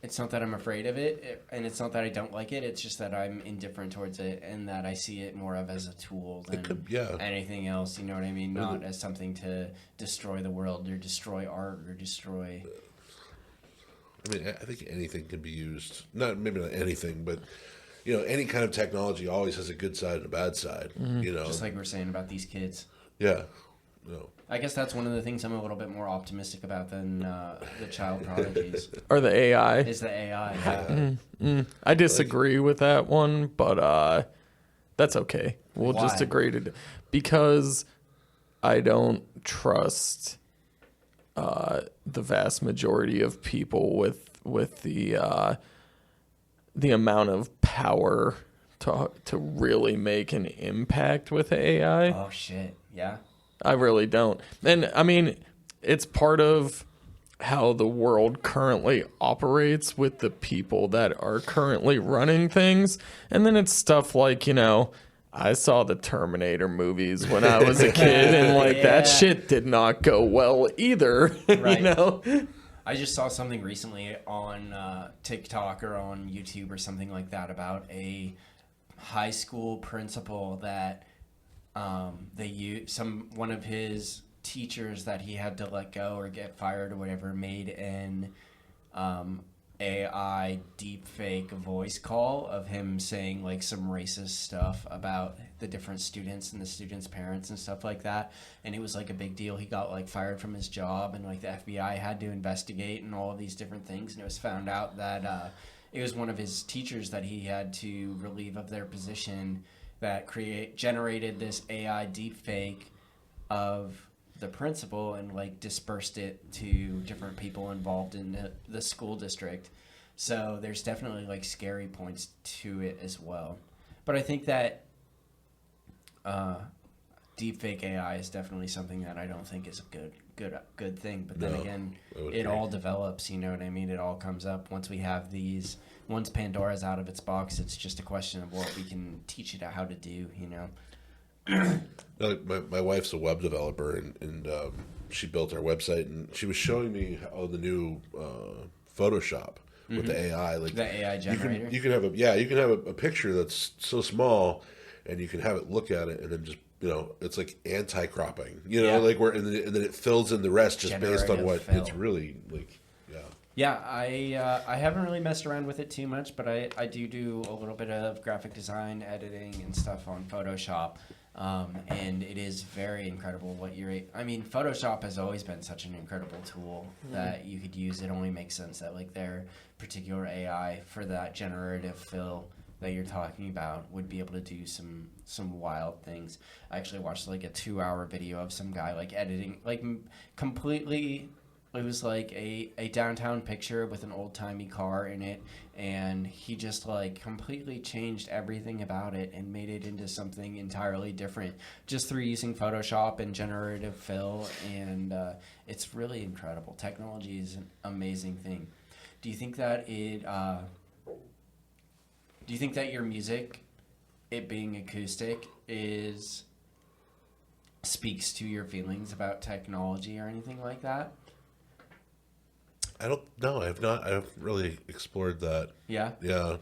it's not that I'm afraid of it, and it's not that I don't like it. It's just that I'm indifferent towards it, and that I see it more of as a tool than anything else. You know what I mean? Not as something to destroy the world or destroy art or destroy. I mean, I think anything can be used. Maybe not anything, but any kind of technology always has a good side and a bad side. Just like we're saying about these kids. Yeah. No. I guess that's one of the things I'm a little bit more optimistic about than the child prodigies. Or the AI. Is the AI. Yeah. I disagree with that one, but that's okay. We'll just Why? agree to because I don't trust the vast majority of people with the amount of power to really make an impact with AI. Oh shit! Yeah. I really don't. And I mean, it's part of how the world currently operates with the people that are currently running things. And then it's stuff like, I saw the Terminator movies when I was a kid, and that shit did not go well either. Right. I just saw something recently on TikTok or on YouTube or something like that about a high school principal that one of his teachers that he had to let go or get fired or whatever made an AI deepfake voice call of him saying like some racist stuff about the different students and the students' parents and stuff like that, and it was like a big deal. He got like fired from his job, and like the FBI had to investigate and all of these different things, and it was found out that it was one of his teachers that he had to relieve of their position that generated this AI deepfake of the principal and like dispersed it to different people involved in the school district. So there's definitely like scary points to it as well. But I think that deepfake AI is definitely something that I don't think is a good thing. But then again, it all develops. You know what I mean? It all comes up once we have these. Once Pandora's out of its box, it's just a question of what we can teach it how to do. My wife's a web developer, and she built our website, and she was showing me how the new Photoshop with the AI, like the AI generator. You can have a picture that's so small, and you can have it look at it, and then just it's like anti-cropping, like and then it fills in the rest just based on what it's really like. Yeah, I haven't really messed around with it too much, but I do a little bit of graphic design, editing, and stuff on Photoshop, and it is very incredible what Photoshop has always been such an incredible tool that you could use. It only makes sense that like their particular AI for that generative fill that you're talking about would be able to do some wild things. I actually watched like a 2-hour video of some guy like editing like completely. It was like a downtown picture with an old-timey car in it, and he just like completely changed everything about it and made it into something entirely different just through using Photoshop and generative fill, and it's really incredible. Technology is an amazing thing. Do you think that your music, it being acoustic, speaks to your feelings about technology or anything like that? I don't know. I haven't really explored that. Yeah. Yeah.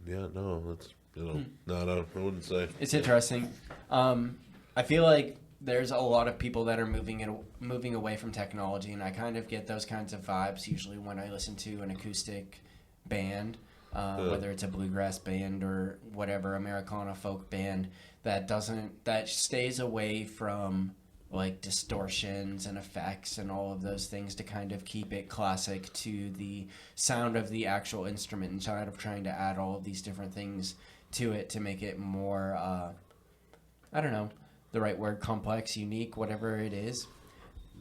Yeah, no, that's no, I wouldn't say. It's interesting. I feel like there's a lot of people that are moving away from technology, and I kind of get those kinds of vibes usually when I listen to an acoustic band, whether it's a bluegrass band or whatever Americana folk band that stays away from like distortions and effects and all of those things to kind of keep it classic to the sound of the actual instrument instead of trying to add all of these different things to it to make it more I don't know the right word, complex, unique, whatever it is.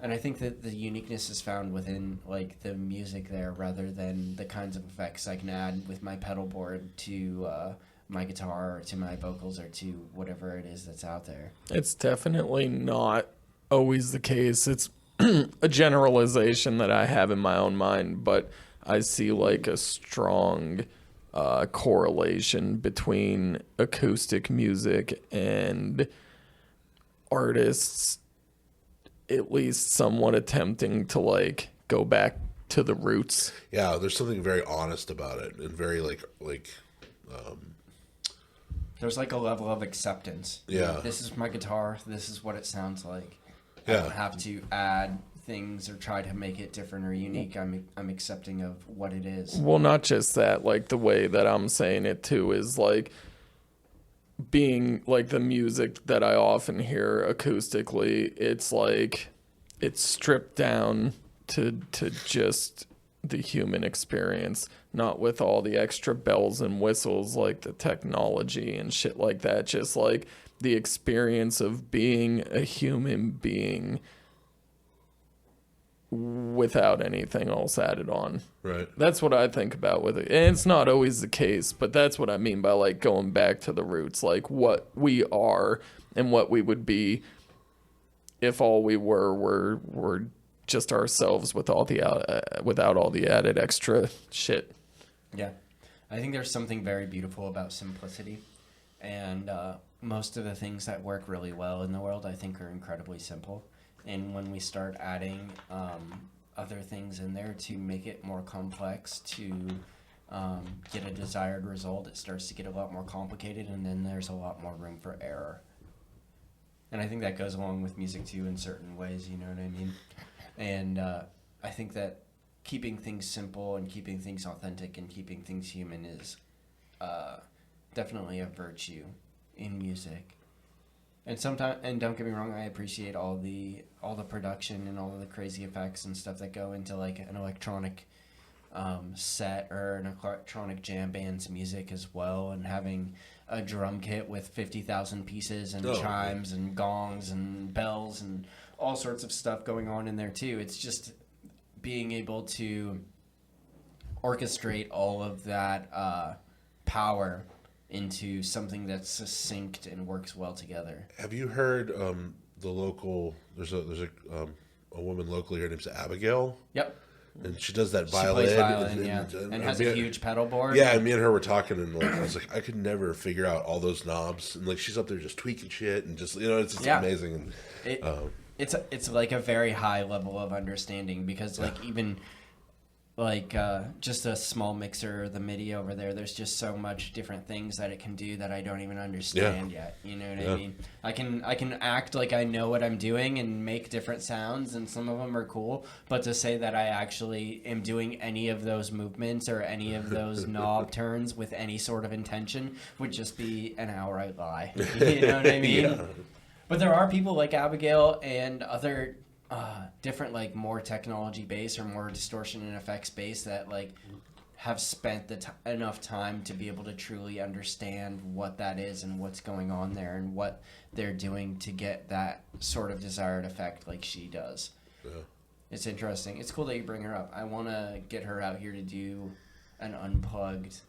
And I think that the uniqueness is found within like the music there rather than the kinds of effects I can add with my pedal board to my guitar or to my vocals or to whatever it is that's out there. It's definitely not always the case. It's a generalization that I have in my own mind, but I see like a strong correlation between acoustic music and artists at least somewhat attempting to like go back to the roots. Yeah, there's something very honest about it and very there's like a level of acceptance. Yeah. Like, this is my guitar. This is what it sounds like. Yeah. I don't have to add things or try to make it different or unique. I'm accepting of what it is. Well, not just that, like the way that I'm saying it too is like being like the music that I often hear acoustically, it's like it's stripped down to just the human experience, not with all the extra bells and whistles like the technology and shit like that, just like the experience of being a human being without anything else added on. Right. That's what I think about with it. And it's not always the case, but that's what I mean by like going back to the roots, like what we are and what we would be if all we were just ourselves with all the without all the added extra shit. Yeah. I think there's something very beautiful about simplicity. And most of the things that work really well in the world, I think, are incredibly simple. And when we start adding other things in there to make it more complex, to get a desired result, it starts to get a lot more complicated, and then there's a lot more room for error. And I think that goes along with music, too, in certain ways, you know what I mean? And I think that keeping things simple and keeping things authentic and keeping things human is definitely a virtue in music. And sometimes, and don't get me wrong, I appreciate all the production and all of the crazy effects and stuff that go into like an electronic set or an electronic jam band's music as well, and having a drum kit with 50,000 pieces and chimes and gongs and bells and all sorts of stuff going on in there too. It's just being able to orchestrate all of that power into something that's succinct and works well together. Have you heard the local? There's a woman locally. Her name's Abigail. Yep. And she does that She violin. plays violin, and has a huge pedal board. Yeah, and me and her were talking, and like I was like, I could never figure out all those knobs, and like she's up there just tweaking shit, and just it's just amazing. And it's like a very high level of understanding, because like even like just a small mixer, the MIDI over there's just so much different things that it can do that I don't even understand yet. You know what I mean? I can act like I know what I'm doing and make different sounds, and some of them are cool, but to say that I actually am doing any of those movements or any of those knob turns with any sort of intention would just be an outright lie. You know what I mean? Yeah. But there are people like Abigail and other different, like, more technology based or more distortion and effects based that like have spent enough time to be able to truly understand what that is and what's going on there and what they're doing to get that sort of desired effect like she does. Yeah. It's interesting. It's cool that you bring her up. I want to get her out here to do an unplugged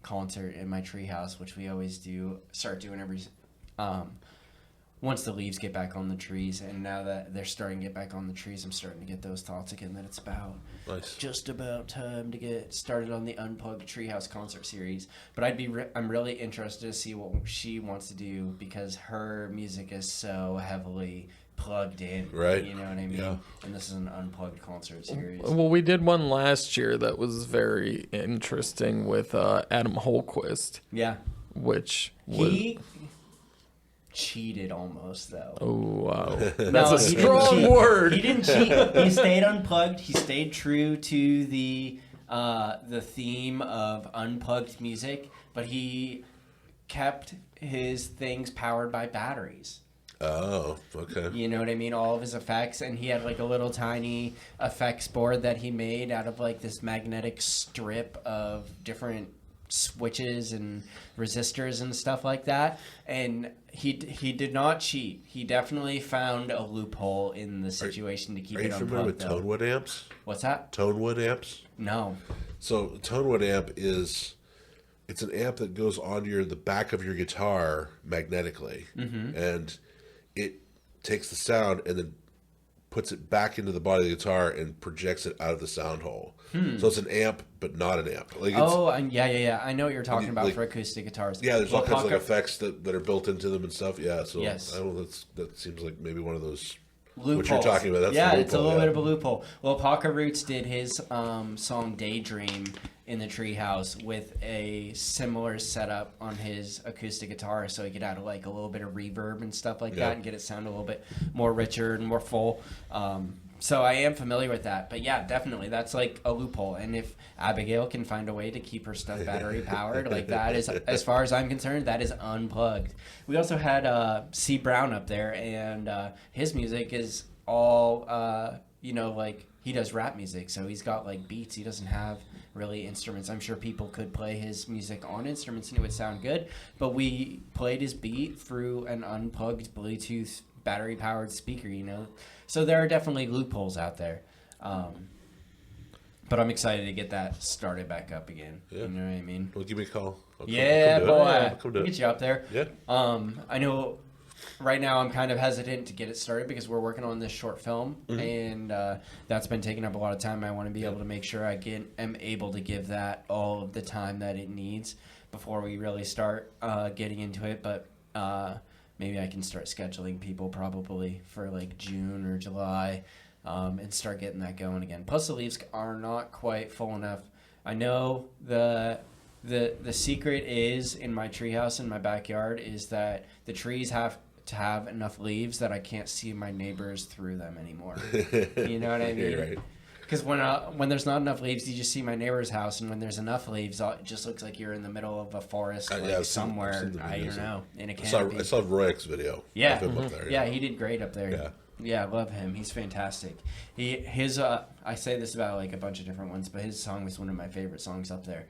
concert in my treehouse, which we always start doing every once the leaves get back on the trees. And now that they're starting to get back on the trees, I'm starting to get those thoughts again that it's just about time to get started on the Unplugged Treehouse concert series. But I'm really interested to see what she wants to do, because her music is so heavily plugged in. Right. You know what I mean? Yeah. And this is an unplugged concert series. Well, we did one last year that was very interesting with Adam Holquist, Yeah. which was... He cheated almost, though. Oh, wow. That's No, a he didn't strong cheat. word. He didn't cheat. He stayed unplugged. He stayed true to the theme of unplugged music, but he kept his things powered by batteries. Oh, okay. You know what I mean? All of his effects, and he had like a little tiny effects board that he made out of like this magnetic strip of different switches and resistors and stuff like that. And he did not cheat. He definitely found a loophole in the situation to keep Are it you unplugged. familiar with though. Tonewood amps? What's that? Tonewood amps? No. So Tonewood amp it's an amp that goes onto the back of your guitar magnetically, and it takes the sound and then puts it back into the body of the guitar and projects it out of the sound hole. So it's an amp, but not an amp. Like Yeah. I know what you're talking about like- for acoustic guitars. yeah, there's all kinds of PACA- effects that are built into them and stuff. Yeah, so Yes. I don't know, that seems like maybe one of those Loopholes. what you're talking about. That's yeah, the it's a loophole, little yeah. bit of a loophole. Well, PACA Roots did his song Daydream in the Treehouse with a similar setup on his acoustic guitar, so he could add like a little bit of reverb and stuff like Yeah. that and get it sound a little bit more richer and more full. So I am familiar with that. But yeah, definitely, that's like a loophole. And if Abigail can find a way to keep her stuff battery powered, like that is, as far as I'm concerned, that is unplugged. We also had C. Brown up there, and his music is all, like he does rap music. So he's got like beats. He doesn't have really instruments. I'm sure people could play his music on instruments and it would sound good. But we played his beat through an unplugged Bluetooth battery powered speaker, So there are definitely loopholes out there. But I'm excited to get that started back up again. Yeah. You know what I mean? Well, give me a call. I'll come Yeah, do it. boy. I'll come do We'll it. get you up there. Yeah. I know right now I'm kind of hesitant to get it started because we're working on this short film, and that's been taking up a lot of time. I want to be able to make sure am able to give that all of the time that it needs before we really start getting into it. But maybe I can start scheduling people probably for like June or July and start getting that going again. Plus the leaves are not quite full enough. I know the secret is in my treehouse in my backyard is that the trees have to have enough leaves that I can't see my neighbors through them anymore. You know what I mean? You're right. Because when there's not enough leaves, you just see my neighbor's house, and when there's enough leaves, it just looks like you're in the middle of a forest, Yeah, like I've seen somewhere. the I videos. don't know, in a I saw canopy. Royak's video. Yeah. Of him up there, Yeah, he did great up there. Yeah. Yeah, I love him. He's fantastic. I say this about like a bunch of different ones, but his song was one of my favorite songs up there.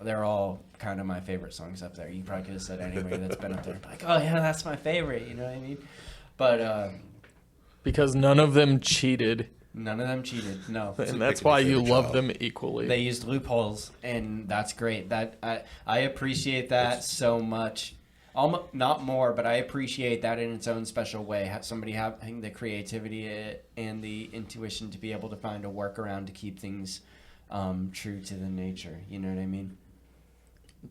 They're all kind of my favorite songs up there. You probably could have said anybody that's been up there, like, oh yeah, that's my favorite. You know what I mean? But Because none of them cheated, none of them cheated. No. and that's picking your why you favorite love child. them equally. They used loopholes, and that's great. That I appreciate that so much. Not more, but I appreciate that in its own special way. Somebody having the creativity and the intuition to be able to find a workaround to keep things true to the nature. You know what I mean?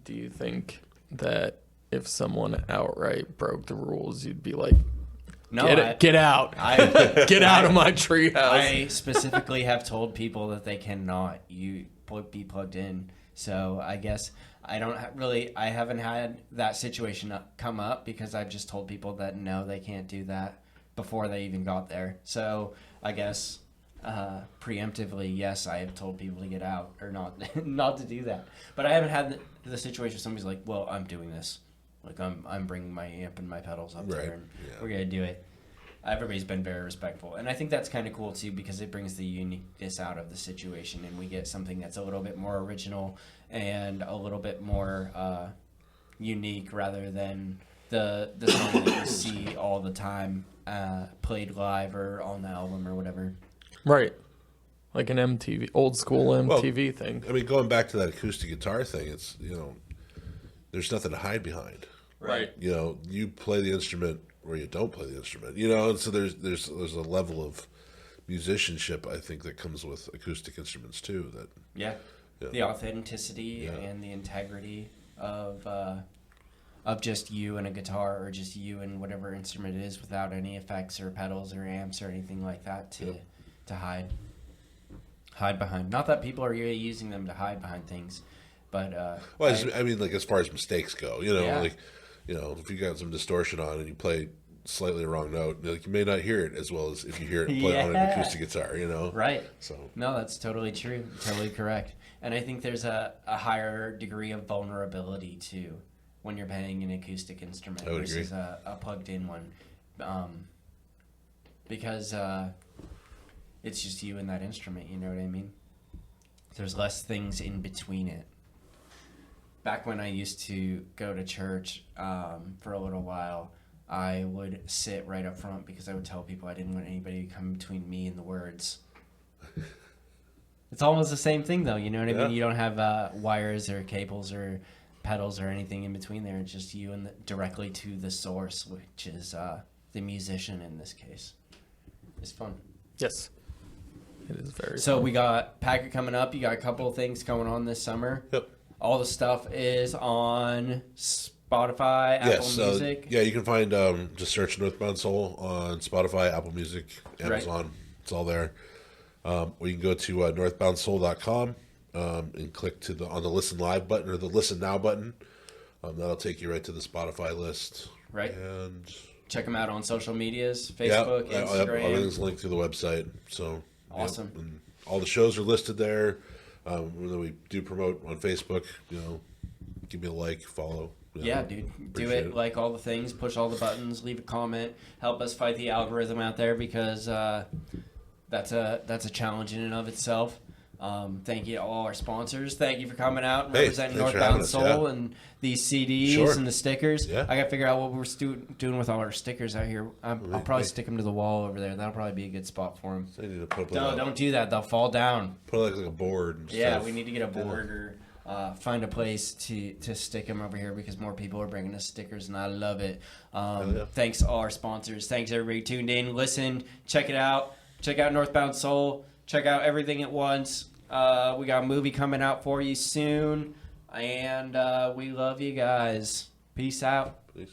Do you think that if someone outright broke the rules, you'd be like, No, get out, get out of my treehouse? I specifically have told people that they cannot be plugged in. So I guess I haven't had that situation come up because I've just told people that no, they can't do that before they even got there. So I guess preemptively, yes, I have told people to get out or not to do that. But I haven't had the situation where somebody's like, well, I'm doing this. Like I'm bringing my amp and my pedals up Right, there and yeah. we're going to do it. Everybody's been very respectful. And I think that's kind of cool, too, because it brings the uniqueness out of the situation, and we get something that's a little bit more original and a little bit more unique rather than the song that you see all the time played live or on the album or whatever. Right, like an MTV, old school MTV thing. I mean, going back to that acoustic guitar thing, it's there's nothing to hide behind. Right. You play the instrument or you don't play the instrument. And so there's a level of musicianship I think that comes with acoustic instruments too. That Yeah. Yeah. The authenticity Yeah. and the integrity of of just you and a guitar, or just you and whatever instrument it is, without any effects or pedals or amps or anything like that to hide behind. Not that people are really using them to hide behind things, but I mean, like as far as mistakes go, Yeah. like if you got some distortion on and you play slightly the wrong note, like you may not hear it as well as if you hear it play on an acoustic guitar, Right. So no, that's totally true, totally correct. And I think there's a higher degree of vulnerability too when you're playing an acoustic instrument versus a plugged in one, because it's just you and that instrument, you know what I mean? There's less things in between it. Back when I used to go to church for a little while, I would sit right up front because I would tell people I didn't want anybody to come between me and the words. It's almost the same thing, though. You know what I mean? You don't have wires or cables or pedals or anything in between there. It's just you and directly to the source, which is the musician in this case. It's fun. Yes. It is very So fun. we got PACA coming up. You got a couple of things going on this summer. Yep. All the stuff is on Spotify, Apple Music. Yeah, you can find just search Northbound Soul on Spotify, Apple Music, Amazon. Right. It's all there. Or you can go to northboundsoul.com and click on the Listen Live button or the Listen Now button. That'll take you right to the Spotify list. Right. And check them out on social medias, Facebook, Instagram. Everything's linked to the website. So Awesome. And all the shows are listed there. We do promote on Facebook. Give me a like, follow. Yeah, dude. Do it. Like all the things. Push all the buttons. Leave a comment. Help us fight the algorithm out there, because that's a challenge in and of itself. Thank you to all our sponsors. Thank you for coming out and representing Northbound Soul and these CDs and the stickers. Yeah. I got to figure out what we're doing with all our stickers out here. I'll probably stick them to the wall over there. That'll probably be a good spot for them. So you need to put Don't do that. They'll fall down. Put like a board and stuff. We need to get a board or find a place to stick them over here, because more people are bringing us stickers, and I love it. Thanks to all our sponsors. Thanks everybody who tuned in, listened, check it out. Check out Northbound Soul. Check out Everything at Once. We got a movie coming out for you soon, and we love you guys. Peace out. Peace.